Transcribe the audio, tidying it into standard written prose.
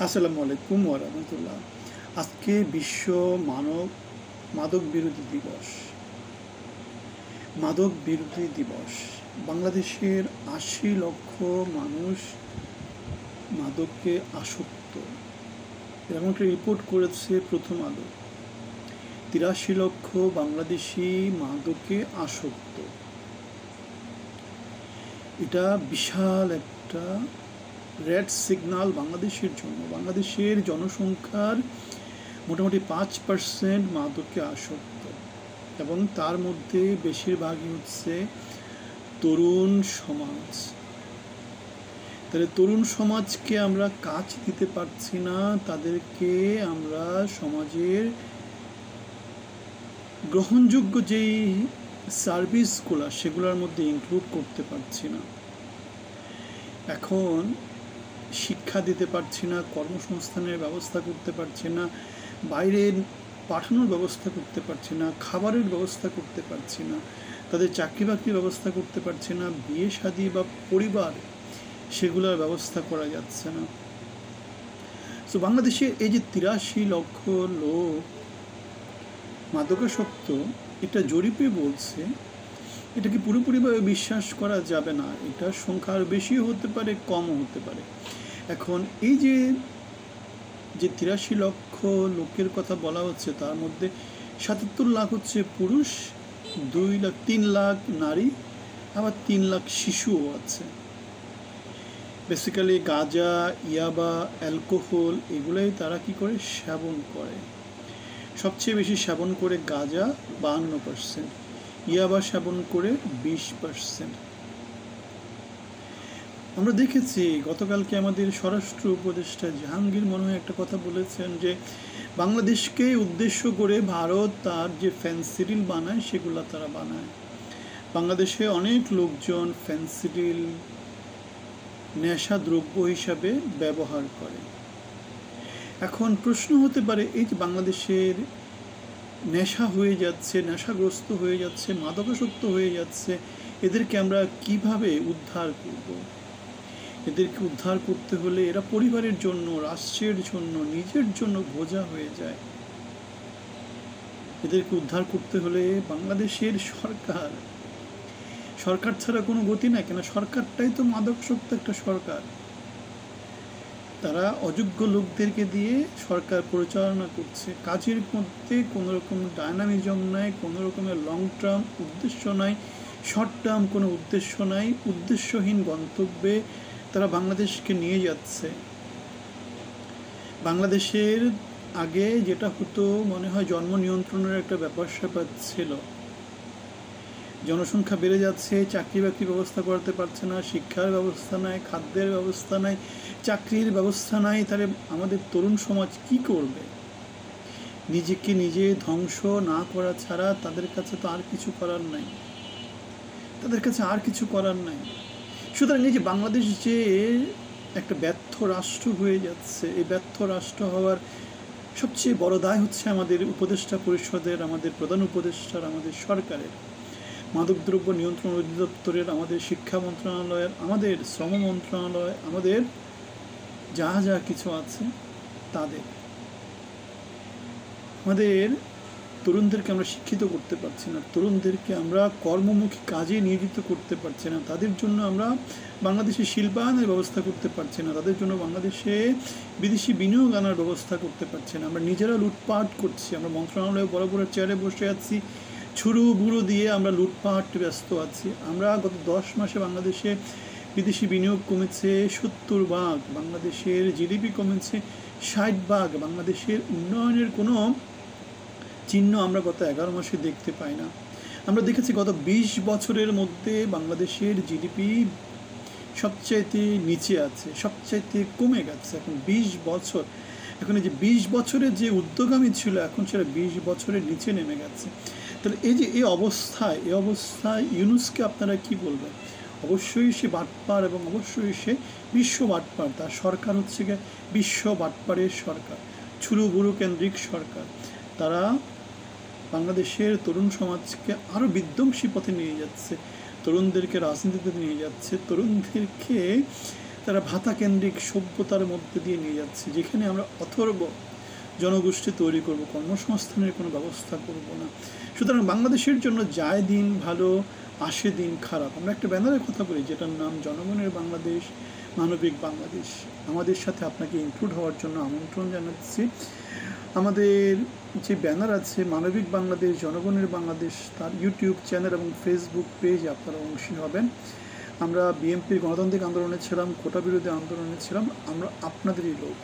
আসসালামু আলাইকুম ওয়া রাহমাতুল্লাহ। আজকে বিশ্ব মাদক বিরোধী দিবস। মাদক বিরোধী দিবস। বাংলাদেশের ৮০ লক্ষ মানুষ মাদকে আসক্ত, এরকম একটা রিপোর্ট করেছে প্রথম আলো। ৮৩ লক্ষ বাংলাদেশি মাদকে আসক্ত। এটা বিশাল একটা রেড সিগন্যাল বাংলাদেশের জন্য। বাংলাদেশের জনসংখ্যার মোটামুটি ৫% মাদকে আসক্ত, এবং তার মধ্যে বেশিরভাগই হচ্ছে তরুণ সমাজ। তাহলে তরুণ সমাজকে আমরা কাজ দিতে পারছি না, তাদেরকে আমরা সমাজের গ্রহণযোগ্য যেই সার্ভিসগুলো সেগুলোর মধ্যে ইনক্লুড করতে পারছি না। এখন শিক্ষা দিতে পারছি না, কর্মসংস্থানের ব্যবস্থা করতে পারছি না, বাইরে পাঠানোর ব্যবস্থা করতে পারছি না, খাবারের ব্যবস্থা করতে পারছি না, তাদের চাকরি বাকরির ব্যবস্থা করতে পারছি না, বিয়ে শাদী বা পরিবার সেগুলোর ব্যবস্থা করা যাচ্ছে না। তো বাংলাদেশে এই যে ৮৩ লক্ষ লোক মাদকাসক্ত, এটা জরিপে বলছে, এটাকে পুরোপুরিভাবে বিশ্বাস করা যাবে না। এটার সংখ্যা আরও বেশিও হতে পারে, কমও হতে পারে। এখন এই যে ৮৩ লক্ষ লোকের কথা বলা হচ্ছে, তার মধ্যে ৭৭ লাখ হচ্ছে পুরুষ, ৩ লাখ নারী, আবার ৩ লাখ শিশুও আছে। বেসিক্যালি গাঁজা, ইয়াবা, অ্যালকোহল এগুলোই তারা কি করে সেবন করে। সবচেয়ে বেশি সেবন করে গাঁজা ৫২%, ইয়াবা সেবন করে ২০%। আমরা দেখেছি গতকালকে আমাদের স্বরাষ্ট্র উপদেষ্টা জাহাঙ্গীর মনে হয় একটা কথা বলেছেন যে বাংলাদেশকে উদ্দেশ্য করে ভারত তার যে ফেনসিডিল বানায় সেগুলো তারা বানায়। বাংলাদেশে অনেক লোকজন ফেনসিডিল নেশা দ্রব্য হিসাবে ব্যবহার করে। এখন প্রশ্ন হতে পারে, এই যে বাংলাদেশের নেশা হয়ে যাচ্ছে, নেশাগ্রস্ত হয়ে যাচ্ছে, মাদকাসক্ত হয়ে যাচ্ছে, এদেরকে আমরা কিভাবে উদ্ধার করব? এদেরকে উদ্ধার করতে হলে এরা পরিবারের জন্য, রাষ্ট্রের জন্য, নিজের জন্য বোঝা হয়ে যায়। এদেরকে উদ্ধার করতে হলে বাংলাদেশের সরকার ছাড়া কোনো গতি নাই। কেন, সরকারটাই তো মাদকাসক্ত একটা সরকার। তারা অযোগ্য লোকদেরকে দিয়ে সরকার পরিচালনা করছে। কাজের মধ্যে কোনো রকম ডায়নামিজম নাই, কোনো রকমের লং টার্ম উদ্দেশ্য নাই, শর্ট টার্ম কোনো উদ্দেশ্য নাই। উদ্দেশ্যহীন গন্তব্যে তারা বাংলাদেশকে নিয়ে যাচ্ছে। বাংলাদেশের আগে যেটা হতো, মনে হয় জন্ম নিয়ন্ত্রণের একটা ব্যাপার স্যাপার ছিল। জনসংখ্যা বেড়ে যাচ্ছে, চাকরি বাকরির ব্যবস্থা করতে পারছে না, শিক্ষার ব্যবস্থা নাই, খাদ্যের ব্যবস্থা নাই, চাকরির ব্যবস্থা নাই। তাহলে আমাদের তরুণ সমাজ কি করবে? নিজেকে নিজে ধ্বংস না করা ছাড়া তাদের কাছে তো আর কিছু করার নাই, তাদের কাছে আর কিছু করার নাই। সুতরাং এই যে বাংলাদেশ যে একটা ব্যর্থ রাষ্ট্র হয়ে যাচ্ছে, এই ব্যর্থ রাষ্ট্র হওয়ার সবচেয়ে বড় দায় হচ্ছে আমাদের উপদেষ্টা পরিষদের, আমাদের প্রধান উপদেষ্টার, আমাদের সরকারের, মাদকদ্রব্য নিয়ন্ত্রণ অধিদপ্তরের, আমাদের শিক্ষা মন্ত্রণালয়ের, আমাদের শ্রম মন্ত্রণালয়, আমাদের যা যা কিছু আছে তাদের। আমাদের তরুণদেরকে আমরা শিক্ষিত করতে পারছি না, তরুণদেরকে আমরা কর্মমুখী কাজে নিয়োজিত করতে পারছি না, তাদের জন্য আমরা বাংলাদেশে শিল্পায়নের ব্যবস্থা করতে পারছি না, তাদের জন্য বাংলাদেশে বিদেশি বিনিয়োগ আনার ব্যবস্থা করতে পারছি না। আমরা নিজেরা লুটপাট করছি। আমরা মন্ত্রণালয়ে বড় বড় চেয়ারে বসে আছি, ছুরু বুড়ো দিয়ে আমরা লুটপাট ব্যস্ত আছি। আমরা গত 10 মাসে বাংলাদেশে বিদেশি বিনিয়োগ কমেছে 70 ভাগ, বাংলাদেশের জিডিপি কমেছে 60 ভাগ, বাংলাদেশের উন্নয়নের কোনো চিহ্ন আমরা গত 11 মাসে দেখতে পাই না। আমরা দেখেছি গত 20 বছরের মধ্যে বাংলাদেশের জিডিপি সবচাইতে নিচে আছে, সবচাইতে কমে গেছে। এখন 20 বছর, এখন এই যে 20 বছরের যে উদ্যোগামী ছিল, এখন সেটা 20 বছরের নিচে নেমে গেছে। তাহলে এই যে এই অবস্থায় ইউনূসকে আপনারা কি বলবেন? অবশ্যই সে বাটপার, এবং অবশ্যই সে বিশ্ব বাটপার। তার সরকার হচ্ছে গিয়ে বিশ্ব বাটপারের সরকার, ছুরু বুড়ো কেন্দ্রিক সরকার। তারা বাংলাদেশের তরুণ সমাজকে আরও বিধ্বংসী পথে নিয়ে যাচ্ছে, তরুণদেরকে রাজনীতিতে নিয়ে যাচ্ছে, তরুণদেরকে তারা ভাতা কেন্দ্রিক সভ্যতার মধ্যে দিয়ে নিয়ে যাচ্ছে, যেখানে আমরা অথর্ব জনগোষ্ঠী তৈরি করব, কর্মসংস্থানের কোনো ব্যবস্থা করব না। সুতরাং বাংলাদেশের জন্য যায় দিন ভালো, আসে দিন খারাপ। আমরা একটা ব্যানারের কথা বলি যেটার নাম জনগণের বাংলাদেশ, মানবিক বাংলাদেশ। আমাদের সাথে আপনাকে ইনক্লুড হওয়ার জন্য আমন্ত্রণ জানাচ্ছি। আমাদের যে ব্যানার আছে মানবিক বাংলাদেশ, জনগণের বাংলাদেশ, তার ইউটিউব চ্যানেল এবং ফেসবুক পেজে আপনারা অংশী হবেন। আমরা বিএনপির গণতান্ত্রিক আন্দোলনে ছিলাম, কোটা বিরোধী আন্দোলনে ছিলাম, আমরা আপনাদেরই লোক।